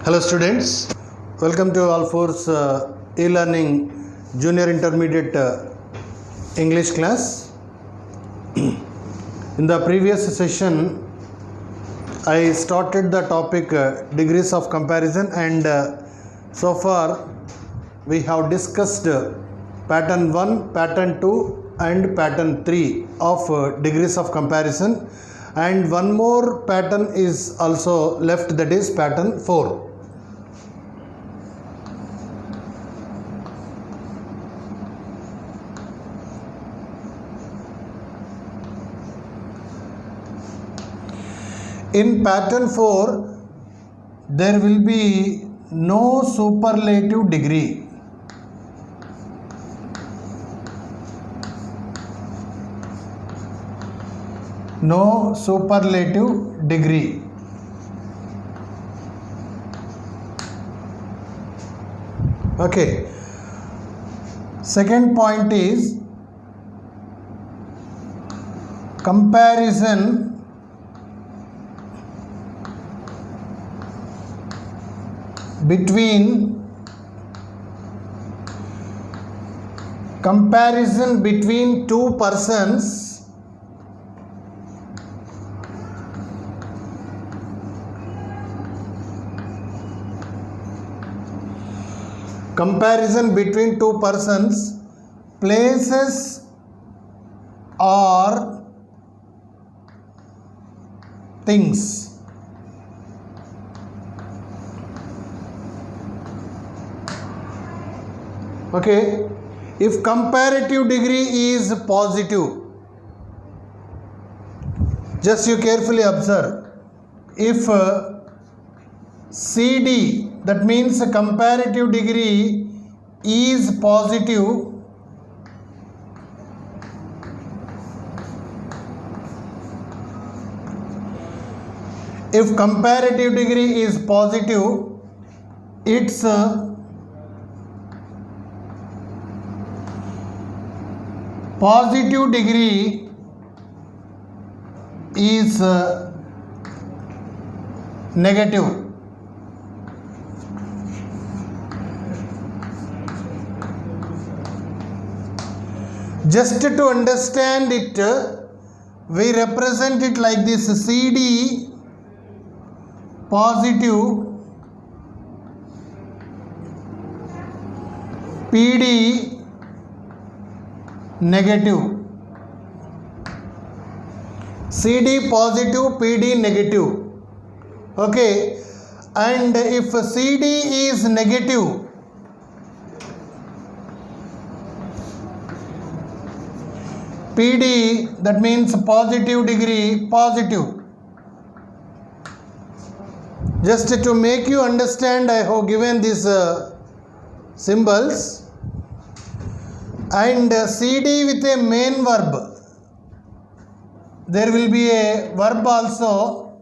Hello students, welcome to All Fours e-learning junior intermediate English class. In the previous session I started the topic degrees of comparison, and so far we have discussed pattern 1, pattern 2 and pattern 3 of degrees of comparison, and one more pattern is also left, that is pattern 4. In pattern 4, there will be no superlative degree. No superlative degree. Okay. Second point is comparison between two persons places or things. Okay, if comparative degree is positive, just you carefully observe, if CD, that means comparative degree is positive, if comparative degree is positive, its positive degree is negative. Just to understand it, we represent it like this: CD positive, PD negative. CD positive, PD negative. Okay, and if CD is negative, PD, that means positive degree, positive. Just to make you understand, I have given these symbols. And CD with a main verb, there will be a verb also.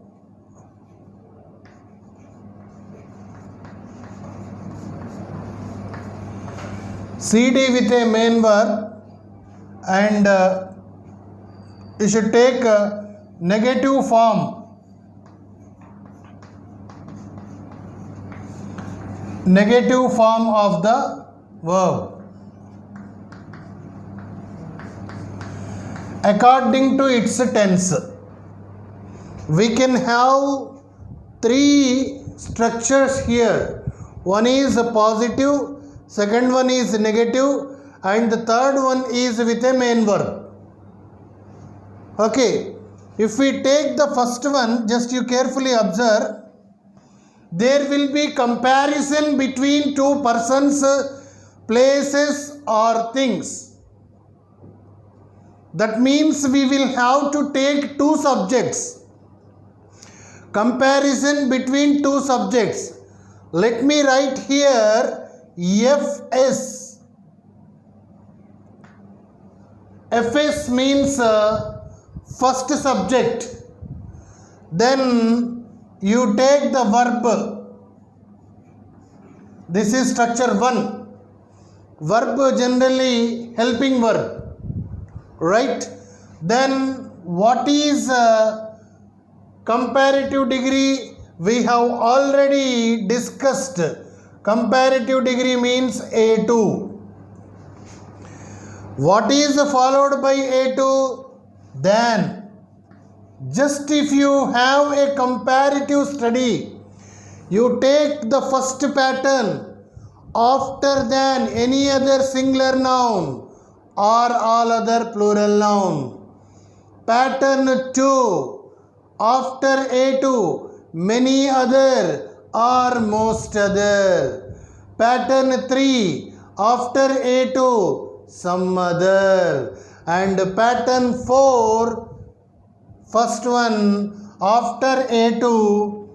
CD with a main verb, and you should take negative form. Negative form of the verb. According to its tense, we can have three structures here. One is positive, second one is negative, and the third one is with a main verb. Okay, if we take the first one, just you carefully observe, there will be comparison between two persons, places or things. That means we will have to take two subjects. Comparison between two subjects. Let me write here FS. FS means first subject. Then you take the verb. This is structure 1. Verb generally helping verb. Right? Then what is comparative degree We have already discussed comparative degree means A2. What is followed by A2? Then, just if you have a comparative study, you take the first pattern after than any other singular noun or all other plural noun. Pattern 2, after A2, many other or most other. Pattern 3, after A2, some other. And pattern 4, first one, after A2,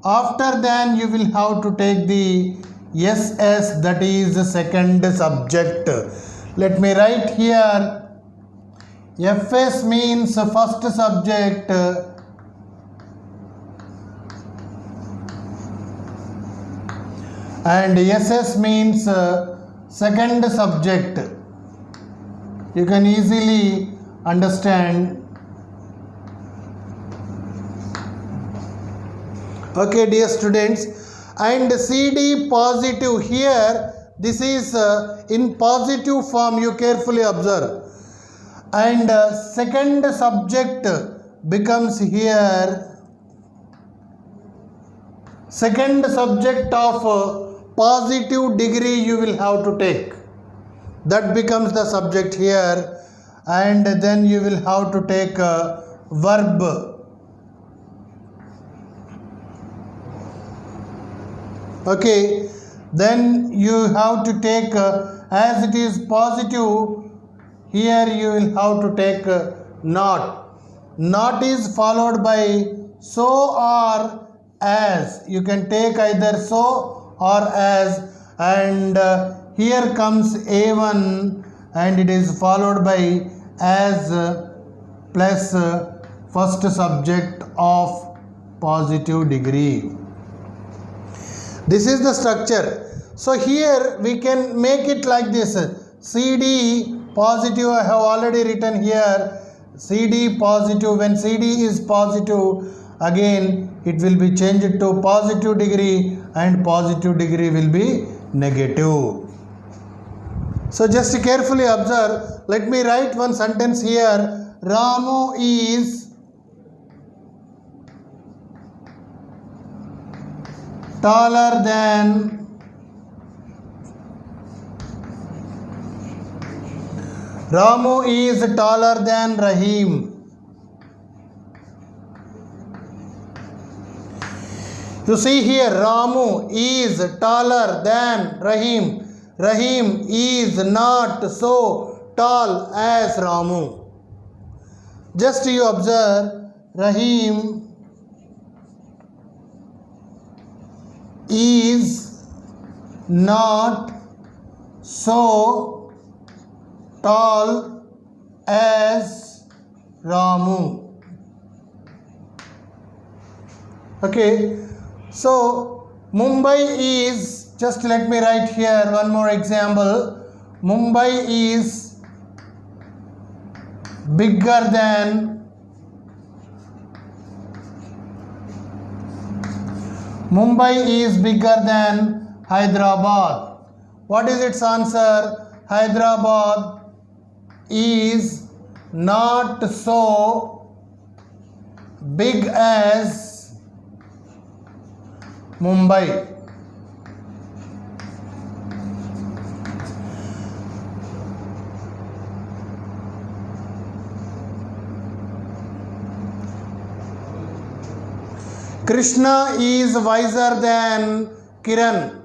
after than you will have to take the SS, that is the second subject. Let me write here. FS means first subject, and SS means second subject. You can easily understand. Okay, dear students, and CD positive here, this is in positive form, you carefully observe. And second subject becomes here second subject of positive degree you will have to take. That becomes the subject here, and then you will have to take a verb. Okay, then you have to take as it is positive, here you will have to take not. Not is followed by so or as. You can take either so or as, and here comes A1 and it is followed by as plus first subject of positive degree. This is the structure. So here we can make it like this. CD positive, I have already written here. CD positive, when CD is positive, again it will be changed to positive degree, and positive degree will be negative. So just carefully observe. Let me write one sentence here. Ramu is taller than Ramu is taller than Rahim. You see here, Ramu is taller than Rahim. Rahim is not so tall as Ramu. Just you observe, Rahim is not so tall as Ramu. Okay, so Mumbai is, just let me write here one more example. Mumbai is bigger than Hyderabad. What is its answer? Hyderabad is not so big as Mumbai. Krishna is wiser than Kiran.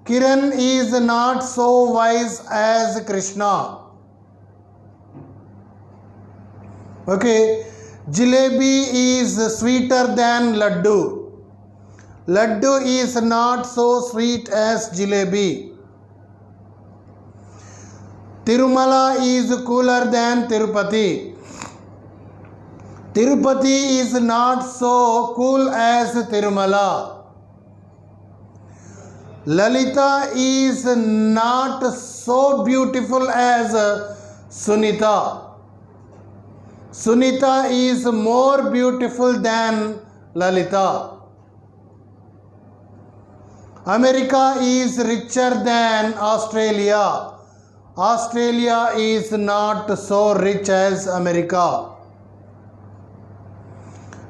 Kiran is not so wise as Krishna. Okay, Jalebi is sweeter than Laddu. Laddu is not so sweet as Jalebi. Tirumala is cooler than Tirupati. Tirupati is not so cool as Tirumala. Lalita is not so beautiful as Sunita. Sunita is more beautiful than Lalita. America is richer than Australia. Australia is not so rich as America.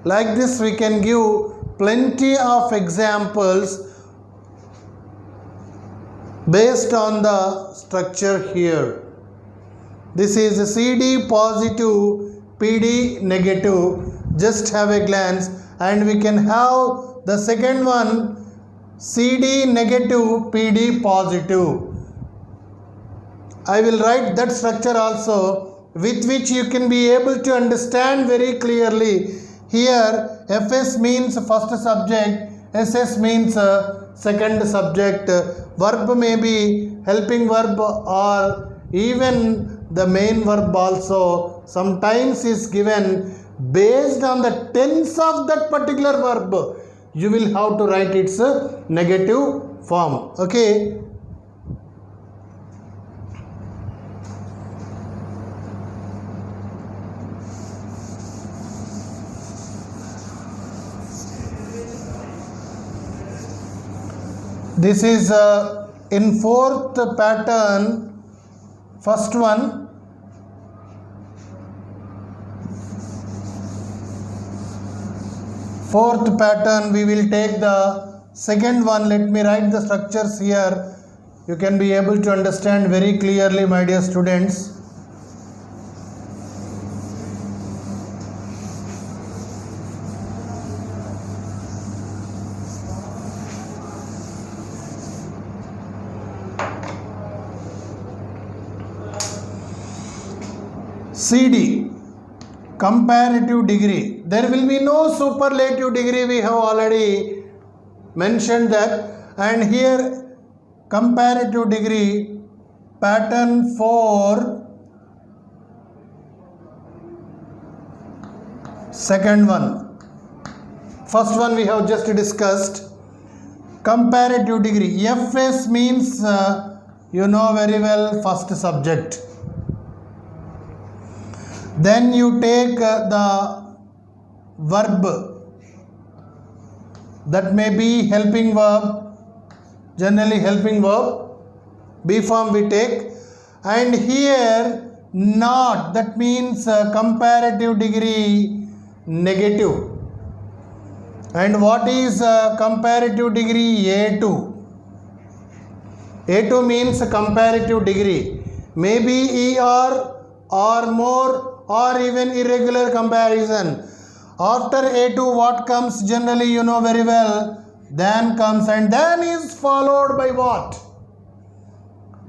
Like this, we can give plenty of examples based on the structure here. This is CD positive, PD negative. Just have a glance, and we can have the second one, CD negative, PD positive. I will write that structure also, with which you can be able to understand very clearly. Here FS means first subject, SS means second subject. Verb may be helping verb or even the main verb also sometimes is given. Based on the tense of that particular verb, you will have to write its negative form. Okay. This is in fourth pattern, first one. Fourth pattern, we will take the second one. Let me write the structures here. You can be able to understand very clearly, my dear students. CD, comparative degree. There will be no superlative degree, we have already mentioned that. And here comparative degree, pattern 4, second one. First one we have just discussed. Comparative degree, FS means you know very well, first subject. Then you take the verb, that may be helping verb, generally helping verb, B form we take. And here not, that means comparative degree negative. And what is comparative degree? A2. A2 means comparative degree, maybe ER or more or even irregular comparison. After A2 what comes? Generally you know very well, than comes, and then is followed by what?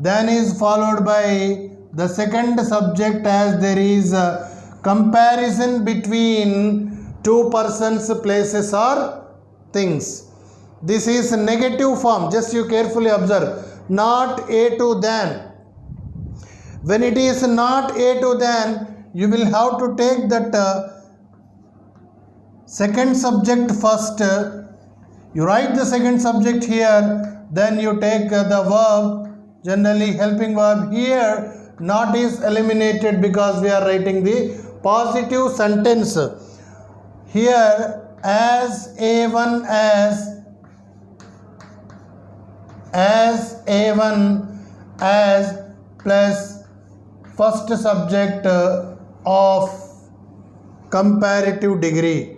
Then is followed by the second subject, as there is a comparison between two persons, places or things. This is negative form, just you carefully observe, not A2 than. When it is not A2 than, you will have to take that second subject first. You write the second subject here, then you take the verb, generally helping verb. Here not is eliminated because we are writing the positive sentence. Here as A1 as A1 as plus first subject of comparative degree.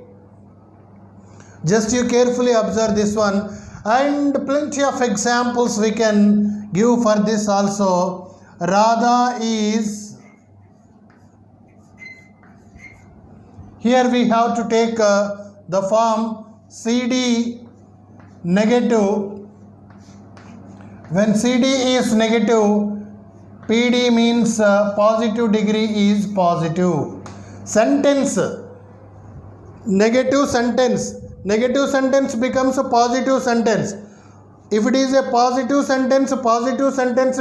Just you carefully observe this one, and plenty of examples we can give for this also. Radha is, here we have to take the form CD negative. When CD is negative, PD means positive degree is positive. Sentence, negative sentence becomes a positive sentence. If it is a positive sentence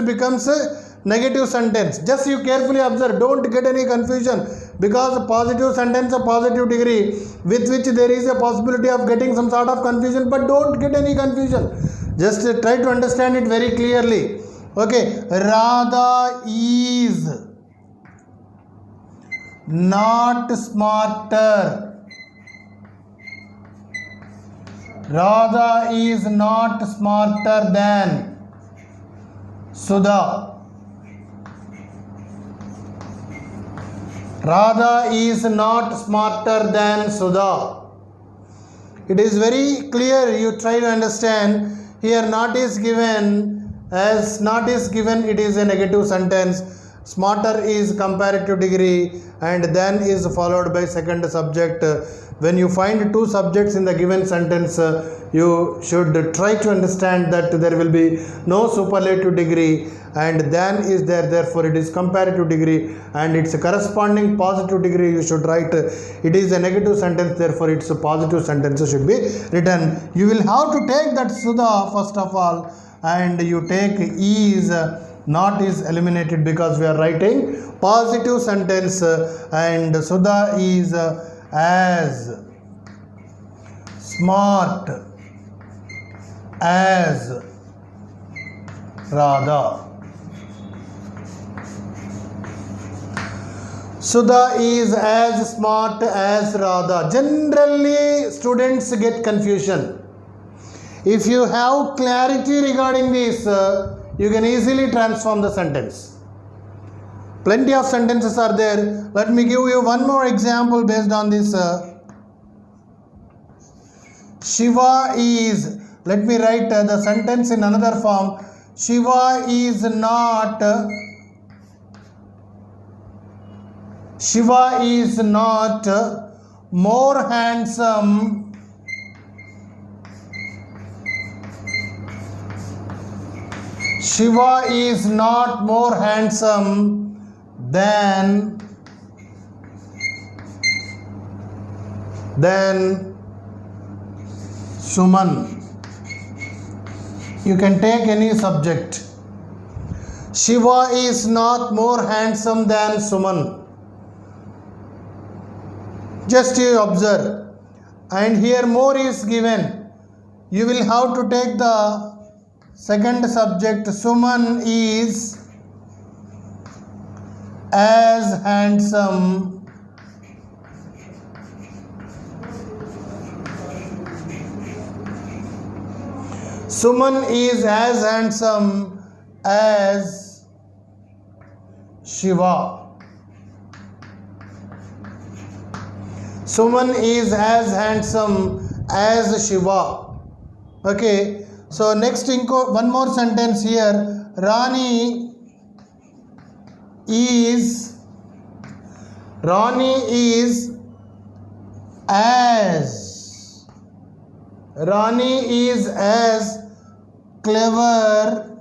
becomes a negative sentence. Just you carefully observe, don't get any confusion, because positive sentence, a positive degree, with which there is a possibility of getting some sort of confusion, but don't get any confusion. Just try to understand it very clearly. Okay, Radha is not smarter. Radha is not smarter than Sudha. Radha is not smarter than Sudha. It is very clear, you try to understand. Here not is given, as not is given, it is a negative sentence. Smarter is comparative degree and then is followed by second subject. When you find two subjects in the given sentence, you should try to understand that there will be no superlative degree and then is there, therefore it is comparative degree, and its corresponding positive degree you should write. It is a negative sentence, therefore its positive sentence should be written. You will have to take that Sudha first of all, and you take is, not is eliminated because we are writing positive sentence, and Sudha is as smart as Radha. Sudha is as smart as Radha. Generally, students get confusion. If you have clarity regarding this, you can easily transform the sentence. Plenty of sentences are there. Let me give you one more example based on this. Shiva is, let me write the sentence in another form. Shiva is not more handsome Shiva is not more handsome than Suman. You can take any subject. Shiva is not more handsome than Suman. Just you observe. And here more is given. You will have to take the second subject. Suman is as handsome Suman is as handsome as Shiva. Suman is as handsome as Shiva. Okay. So next one more sentence here. Rani is as clever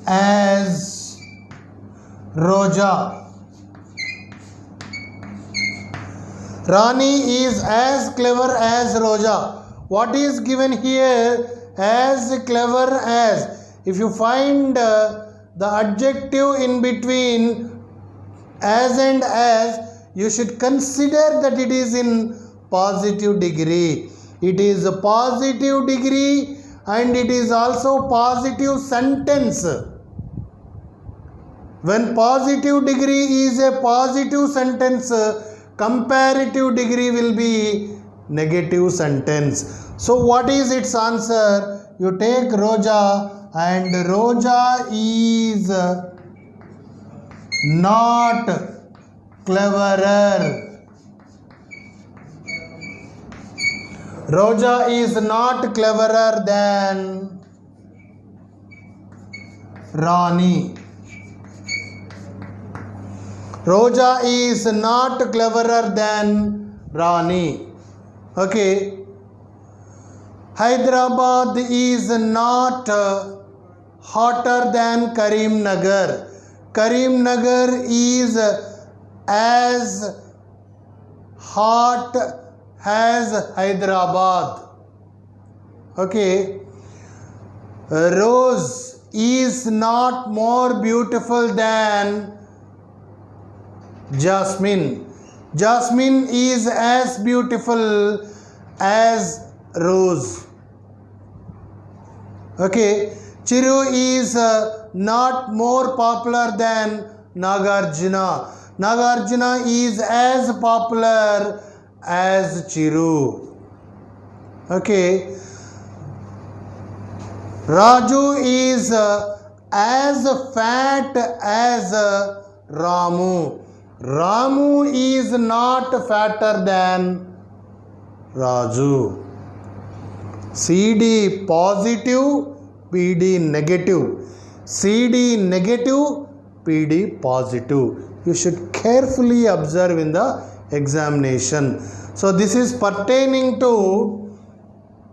as Roja. Rani is as clever as Roja. What is given here? As clever as. If you find the adjective in between as and as, you should consider that it is in positive degree. It is a positive degree and it is also positive sentence. When positive degree is a positive sentence, comparative degree will be negative sentence. So what is its answer? You take Roja, and Roja is not cleverer. Roja is not cleverer than Rani. Roja is not cleverer than Rani. Okay. Hyderabad is not hotter than Karimnagar. Karimnagar is as hot as Hyderabad. Okay. Rose is not more beautiful than Jasmine. Jasmine is as beautiful as Rose. Okay. Chiru is not more popular than Nagarjuna. Nagarjuna is as popular as Chiru. Okay. Raju is as fat as Ramu. Ramu is not fatter than Raju. CD positive, PD negative. CD negative, PD positive. You should carefully observe in the examination. So this is pertaining to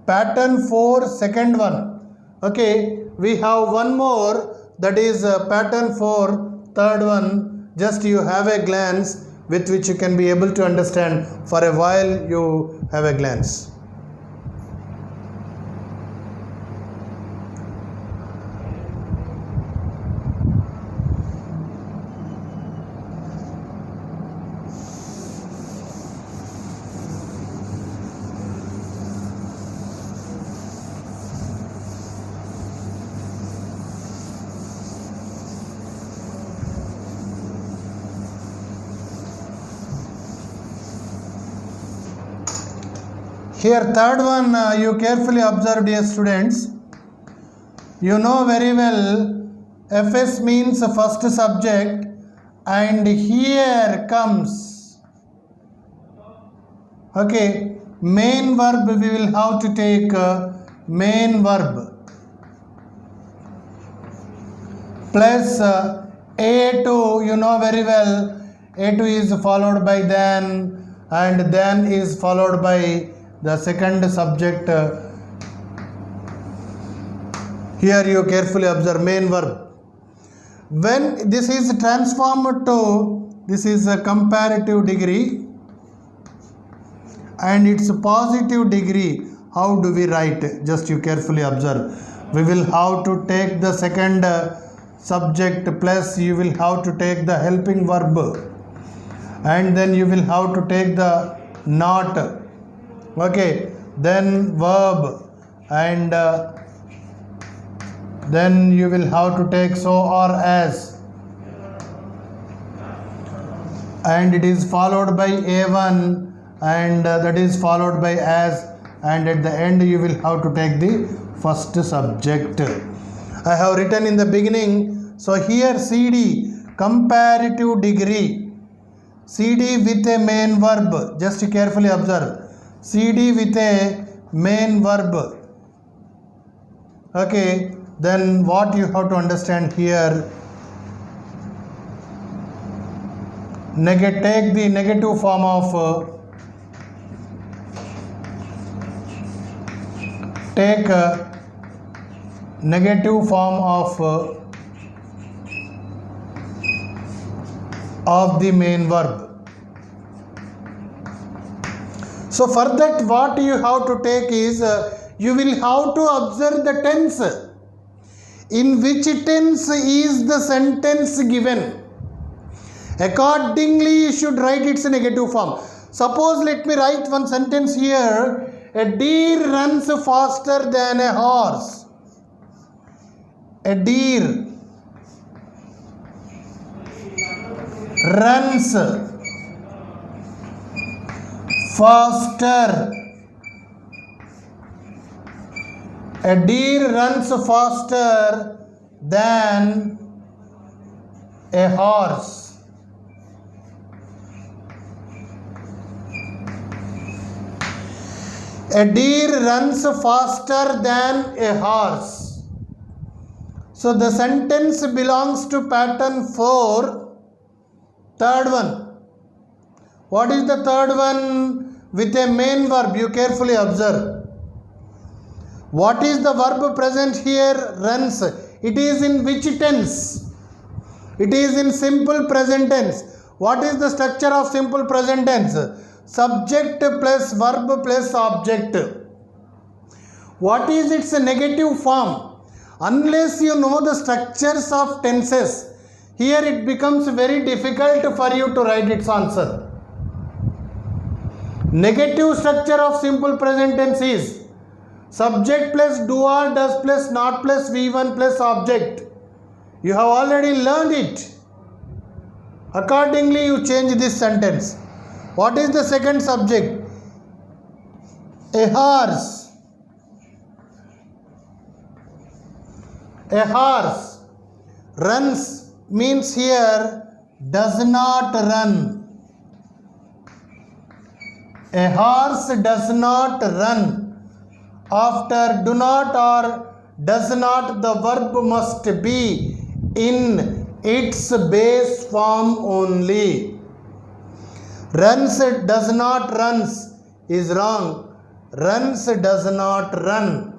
pattern 4, second one. Okay, we have one more, that is pattern 4, third one. Just you have a glance with which you can be able to understand. For a while you have a glance. Here third one, you carefully observe, dear students. You know very well FS means first subject, and here comes, okay, main verb. We will have to take main verb plus A2. You know very well A2 is followed by then, and then is followed by the second subject. Here you carefully observe main verb. When this is transformed to, this is a comparative degree and it's a positive degree, how do we write? Just you carefully observe. We will have to take the second subject plus you will have to take the helping verb, and then you will have to take the not. Okay, then verb, and then you will have to take so or as, and it is followed by A1, and that is followed by as, and at the end you will have to take the first subject. I have written in the beginning. So here CD, comparative degree, CD with a main verb. Just carefully observe. CD with a main verb. Okay, then what you have to understand here, take the negative form of take a negative form of the main verb. So for that what you have to take is you will have to observe the tense. In which tense is the sentence given? Accordingly you should write its negative form. Suppose let me write one sentence here. A deer runs faster than a horse. A deer runs faster. A deer runs faster than a horse. A deer runs faster than a horse. So the sentence belongs to pattern 4, third one. What is the third one? With a main verb, you carefully observe. What is the verb present here? Runs. It is in which tense? It is in simple present tense. What is the structure of simple present tense? Subject plus verb plus object. What is its negative form? Unless you know the structures of tenses, here it becomes very difficult for you to write its answer. Negative structure of simple present tense is subject plus do or does plus not plus V1 plus object. You have already learned it. Accordingly, you change this sentence. What is the second subject? A horse. A horse runs means here does not run. A horse does not run. After do not or does not, the verb must be in its base form only. Runs does not runs is wrong. Runs does not run.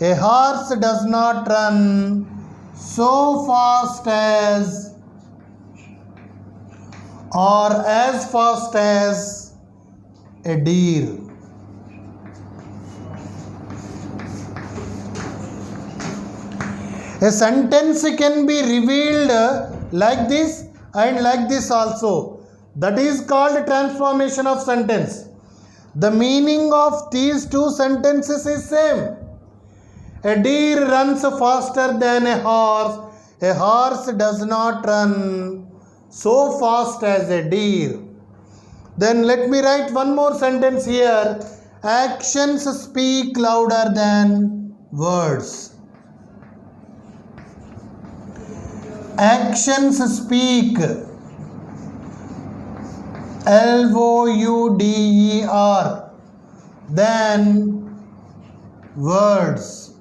A horse does not run so fast as or as fast as a deer. A sentence can be revealed like this and like this also. That is called transformation of sentence. The meaning of these two sentences is same. A deer runs faster than a horse. A horse does not run so fast as a deer. Then let me write one more sentence here. Actions speak louder than words. Actions speak louder than words.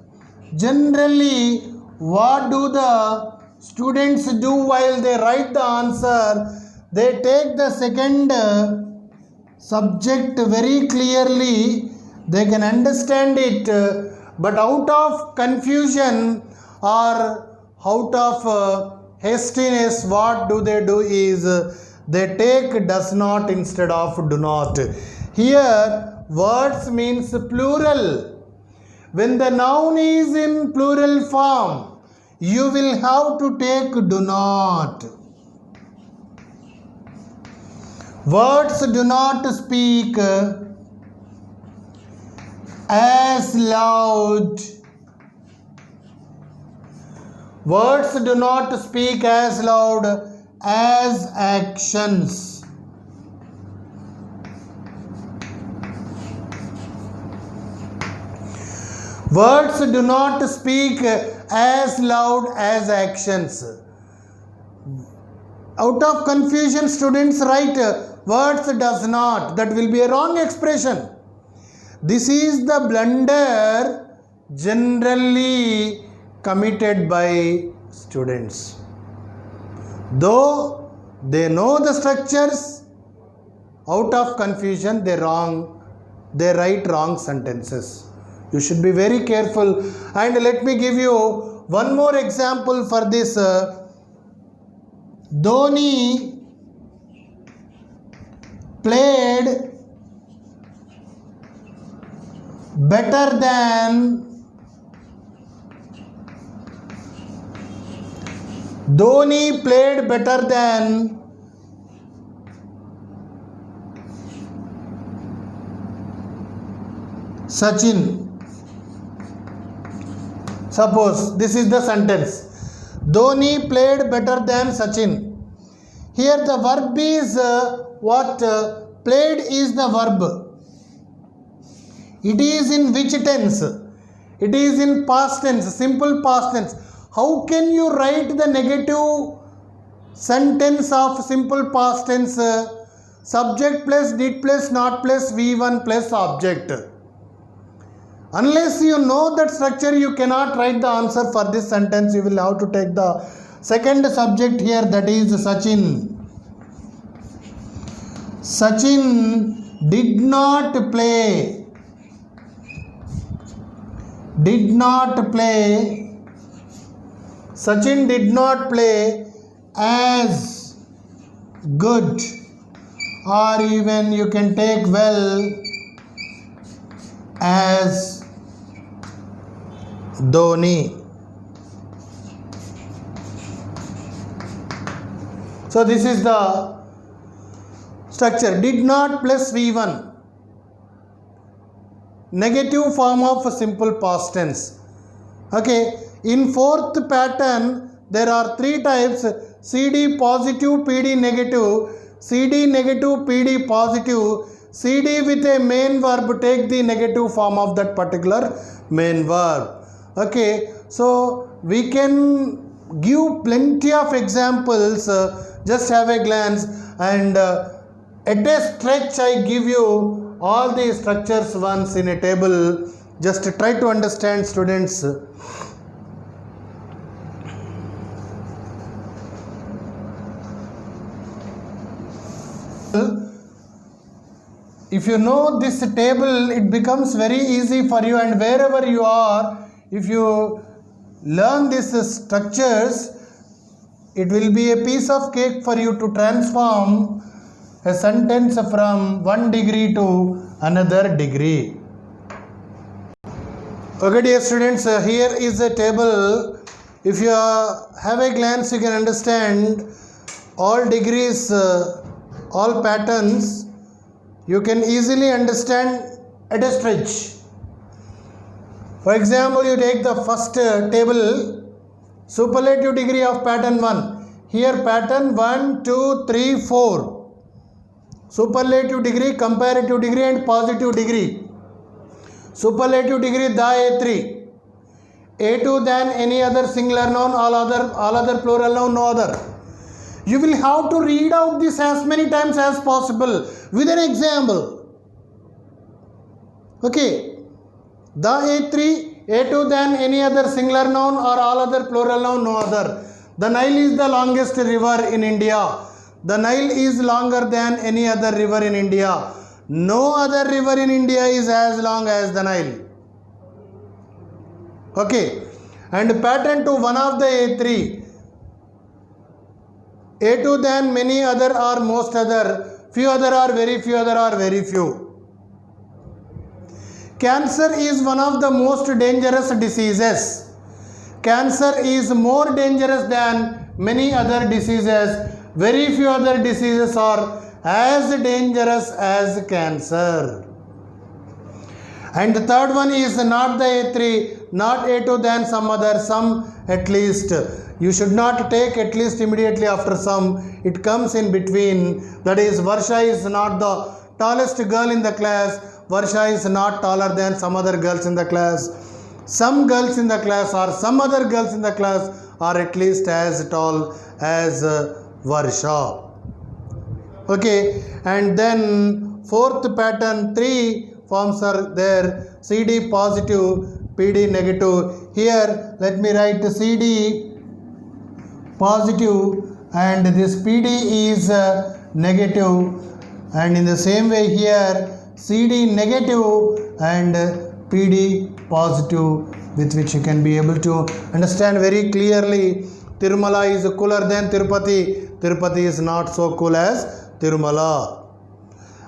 Generally, what do the students do while they write the answer? They take the second subject very clearly. They can understand it, but out of confusion or out of hastiness, what do is they take does not instead of do not. Here words means plural. When the noun is in plural form, you will have to take do not. Words do not speak as loud. Words do not speak as loud as actions. Words do not speak as loud as actions. Out of confusion, students write words does not. That will be a wrong expression. This is the blunder generally committed by students. Though they know the structures, out of confusion they write wrong sentences. You should be very careful. And let me give you one more example for this. Dhoni played better than Sachin. Suppose this is the sentence. Dhoni played better than Sachin. Here the verb is played is the verb. It is in which tense? It is in past tense, simple past tense. How can you write the negative sentence of simple past tense? Subject plus did plus not plus V1 plus object. Unless you know that structure, you cannot write the answer for this sentence. You will have to take the second subject here, that is Sachin. Sachin did not play. Sachin did not play as good, or even you can take well as Dhoni. So this is the structure. Did not plus V1. Negative form of simple past tense. Okay. In fourth pattern, there are three types: CD positive, PD negative, CD negative, PD positive. CD with a main verb, take the negative form of that particular main verb. Okay, so we can give plenty of examples, just have a glance, and at a stretch I give you all the structures once in a table. Just try to understand, students. If you know this table, it becomes very easy for you, and wherever you are, if you learn these structures, it will be a piece of cake for you to transform a sentence from one degree to another degree. Okay, dear students, here is a table. If you have a glance, you can understand all degrees, all patterns. You can easily understand at a stretch. For example, you take the first table, superlative degree of pattern 1. Here pattern 1, 2, 3, 4. Superlative degree, comparative degree and positive degree. Superlative degree, the A3. A2 than any other singular noun, all other plural noun, no other. You will have to read out this as many times as possible with an example. Okay. The A3, A2 than any other singular noun or all other plural noun, no other. The Nile is the longest river in India. The Nile is longer than any other river in India. No other river in India is as long as the Nile. Okay. And pattern 2, one of the A3. A2 than many other or most other, few other or very few other or very few. Cancer is one of the most dangerous diseases. Cancer is more dangerous than many other diseases. Very few other diseases are as dangerous as cancer. And the third one is not the A3, not A2 than some other, some at least. You should not take at least immediately after some. It comes in between. That is, Varsha is not the tallest girl in the class. Varsha is not taller than some other girls in the class. Some girls in the class or some other girls in the class are at least as tall as Varsha. Okay, and then fourth pattern, 3 forms are there. CD positive, PD negative. Here let me write CD positive and this PD is negative, and in the same way here CD negative and PD positive, with which you can be able to understand very clearly. Tirumala is cooler than Tirupati. Tirupati is not so cool as Tirumala.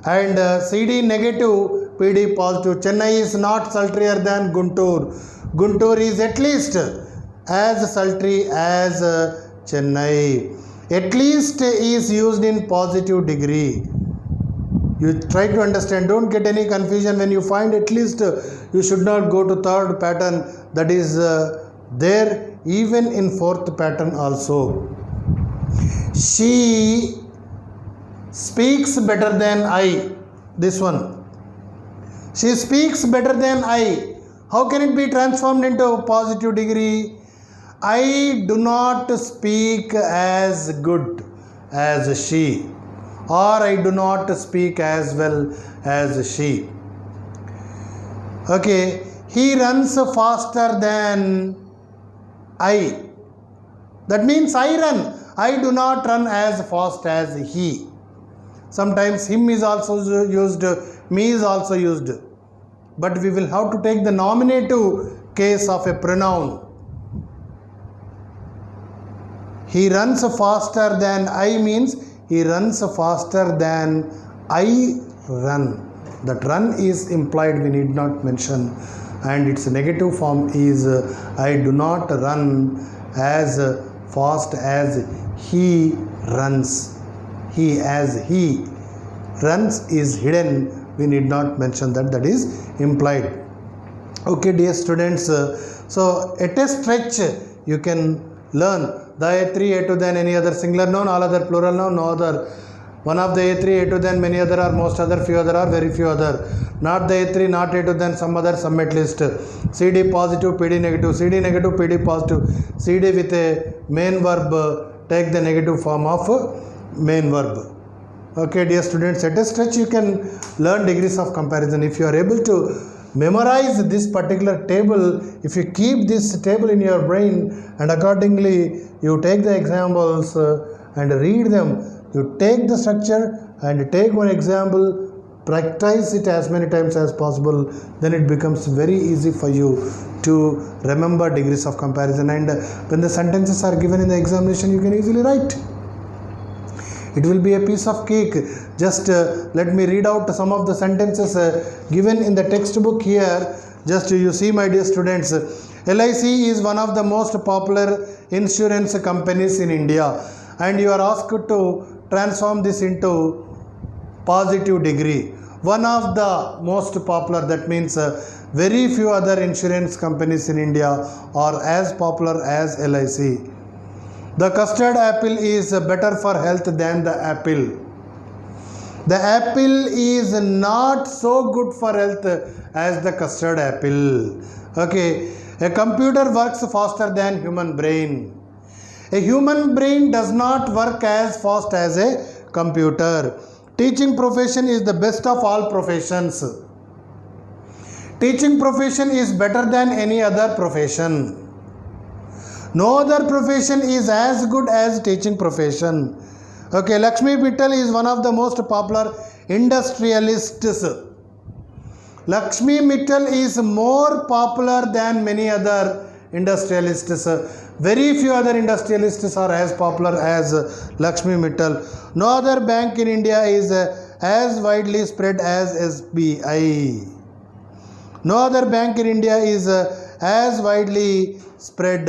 And CD negative, PD positive. Chennai is not sultrier than Guntur. Guntur is at least as sultry as Chennai. At least is used in positive degree. You try to understand, don't get any confusion when you find at least. You should not go to third pattern, that is there even in fourth pattern also. She speaks better than I. This one. She speaks better than I. How can it be transformed into positive degree? I do not speak as good as she, or I do not speak as well as she. Okay, he runs faster than I. That means I run. I do not run as fast as he. Sometimes him is also used, me is also used. But we will have to take the nominative case of a pronoun. He runs faster than I means he runs faster than I run. That run is implied, we need not mention. And its negative form is I do not run as fast as he runs. He as he runs is hidden, we need not mention that, that is implied. Okay, dear students, so at a stretch you can learn the A3, A2 than any other singular noun, all other plural noun, no other. One of the A3, A2, then many other or most other, few other or very few other. Not the A3, not A2, then some other, some at least. CD positive, PD negative, CD negative, PD positive. CD with a main verb, take the negative form of main verb. Okay, dear students, at a stretch you can learn degrees of comparison. If you are able to memorize this particular table, if you keep this table in your brain and accordingly you take the examples and read them, you take the structure and take one example, practice it as many times as possible, then it becomes very easy for you to remember degrees of comparison. And when the sentences are given in the examination, you can easily write. It will be a piece of cake. Just let me read out some of the sentences given in the textbook here. Just you see, my dear students, LIC is one of the most popular insurance companies in India, and you are asked to transform this into positive degree. One of the most popular, that means very few other insurance companies in India are as popular as LIC. The custard apple is better for health than the apple. The apple is not so good for health as the custard apple. Okay, a computer works faster than human brain. A human brain does not work as fast as a computer. Teaching profession is the best of all professions. Teaching profession is better than any other profession. No other profession is as good as teaching profession. Okay, Lakshmi Mittal is one of the most popular industrialists. Lakshmi Mittal is more popular than many other industrialists. Very few other industrialists are as popular as Lakshmi Mittal. No other bank in India is as widely spread as SBI. No other bank in India is as widely spread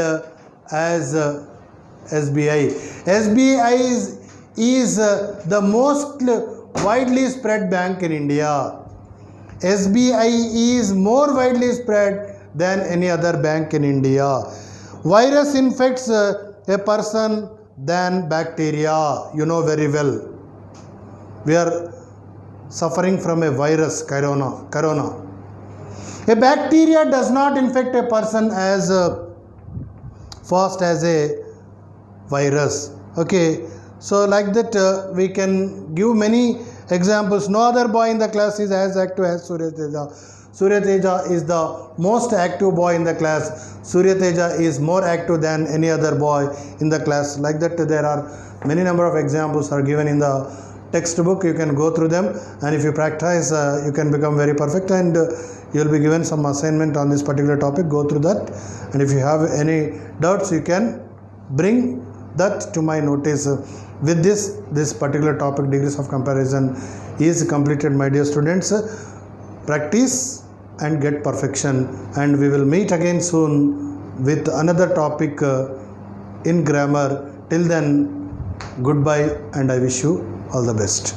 as SBI. SBI is the most widely spread bank in India. SBI is more widely spread than any other bank in India. Virus infects a person than bacteria. You know very well. We are suffering from a virus, corona. A bacteria does not infect a person as fast as a virus. Okay, so like that we can give many examples. No other boy in the class is as active as Surya Teja. Surya Teja is the most active boy in the class. Surya Teja is more active than any other boy in the class. Like that there are many number of examples are given in the textbook. You can go through them, and if you practice you can become very perfect, and you will be given some assignment on this particular topic. Go through that, and if you have any doubts you can bring that to my notice. With this particular topic, degrees of comparison, is completed, my dear students. Practice and get perfection, and we will meet again soon with another topic in grammar. Till then, goodbye, and I wish you all the best.